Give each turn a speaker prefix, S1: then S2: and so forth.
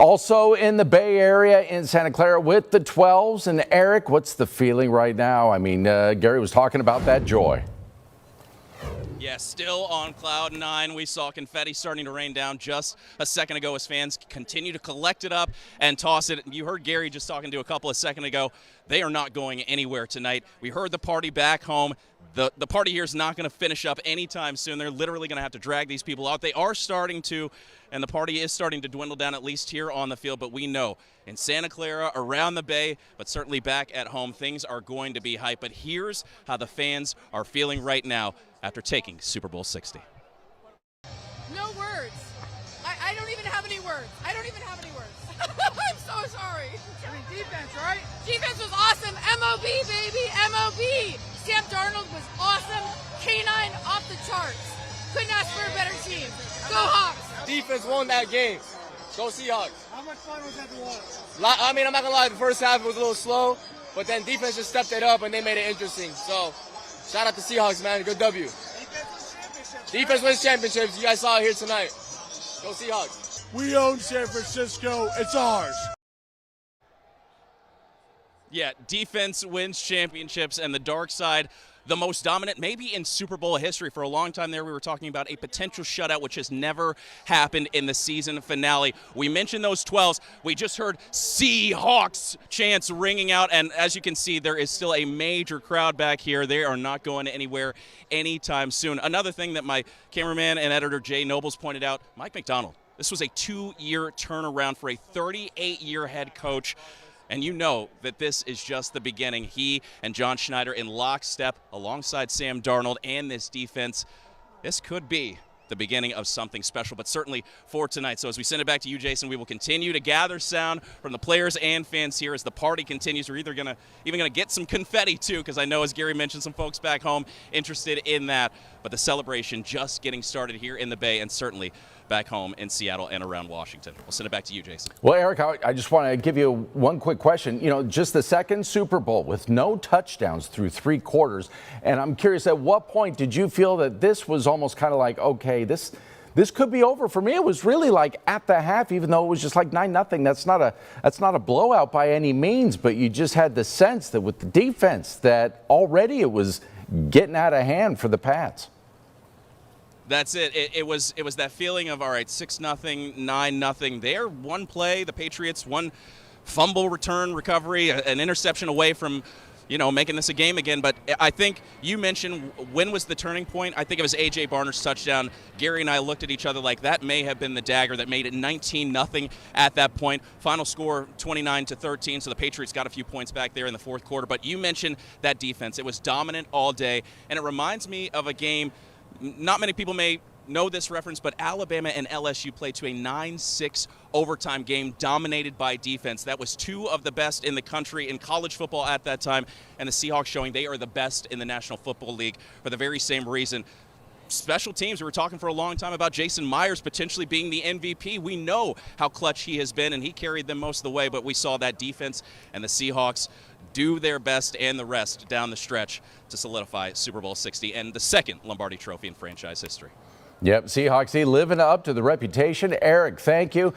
S1: Also in the Bay Area in Santa Clara with the 12s. And Eric, what's the feeling right now? I mean, Gary was talking about that joy.
S2: Yeah, still on cloud nine. We saw confetti starting to rain down just a second ago as fans continue to collect it up and toss it. You heard Gary just talking to a couple of seconds ago. They are not going anywhere tonight. We heard the party back home. The party here is not going to finish up anytime soon. They're literally going to have to drag these people out. They are starting to, and the party is starting to dwindle down, at least here on the field. But we know in Santa Clara, around the Bay, but certainly back at home, things are going to be hype. But here's how the fans are feeling right now after taking Super Bowl 60.
S3: No words. I don't even have any words. I don't even have any words. I'm so sorry.
S4: I mean, defense, right?
S3: Defense was awesome. MOB, baby. MOB. Sam Darnold was awesome. K9 off the charts. Couldn't ask for a better team. Go Hawks.
S4: Defense won that game. Go Seahawks.
S5: How much fun was that to watch?
S4: I mean, I'm not going to lie. The first half was a little slow, but then defense just stepped it up and they made it interesting. So, shout out to Seahawks, man. Good W. Defense wins championships. You guys saw it here tonight. Go Seahawks.
S5: We own San Francisco. It's ours.
S2: Yeah, defense wins championships, and the dark side, the most dominant maybe in Super Bowl history. For a long time there, we were talking about a potential shutout, which has never happened in the season finale. We mentioned those 12s. We just heard Seahawks chants ringing out, and as you can see, there is still a major crowd back here. They are not going anywhere anytime soon. Another thing that my cameraman and editor Jay Nobles pointed out, Mike McDonald. This was a 2-year turnaround for a 38-year head coach. And you know that this is just the beginning. He and John Schneider in lockstep alongside Sam Darnold and this defense. This could be the beginning of something special, but certainly for tonight. So as we send it back to you, Jason, we will continue to gather sound from the players and fans here as the party continues. We're either even going to get some confetti too, because I know, as Gary mentioned, some folks back home interested in that. But the celebration just getting started here in the Bay and certainly back home in Seattle and around Washington. We'll send it back to you, Jason.
S1: Well, Eric, I just want to give you one quick question. You know, just the second Super Bowl with no touchdowns through 3 quarters. And I'm curious, at what point did you feel that this was almost kind of like, okay, this could be over? For me, it was really like at the half, even though it was just like 9-0. That's not a blowout by any means, but you just had the sense that with the defense that already it was getting out of hand for the Pats.
S2: That's it. It was that feeling of, all right, 6-0, 9-0. There, one play, the Patriots, one fumble return recovery, an interception away from, making this a game again. But I think you mentioned when was the turning point. I think it was A.J. Barner's touchdown. Gary and I looked at each other like that may have been the dagger that made it 19-0 at that point. Final score 29-13, so the Patriots got a few points back there in the fourth quarter. But you mentioned that defense. It was dominant all day, and it reminds me of a game. Not many people may know this reference, but Alabama and LSU played to a 9-6 overtime game dominated by defense. That was 2 of the best in the country in college football at that time, and the Seahawks showing they are the best in the National Football League for the very same reason. Special teams, we were talking for a long time about Jason Myers potentially being the MVP. We know how clutch he has been, and he carried them most of the way, but we saw that defense and the Seahawks do their best and the rest down the stretch to solidify Super Bowl 60 and the second Lombardi Trophy in franchise history.
S1: Yep, Seahawks living up to the reputation. Eric, thank you.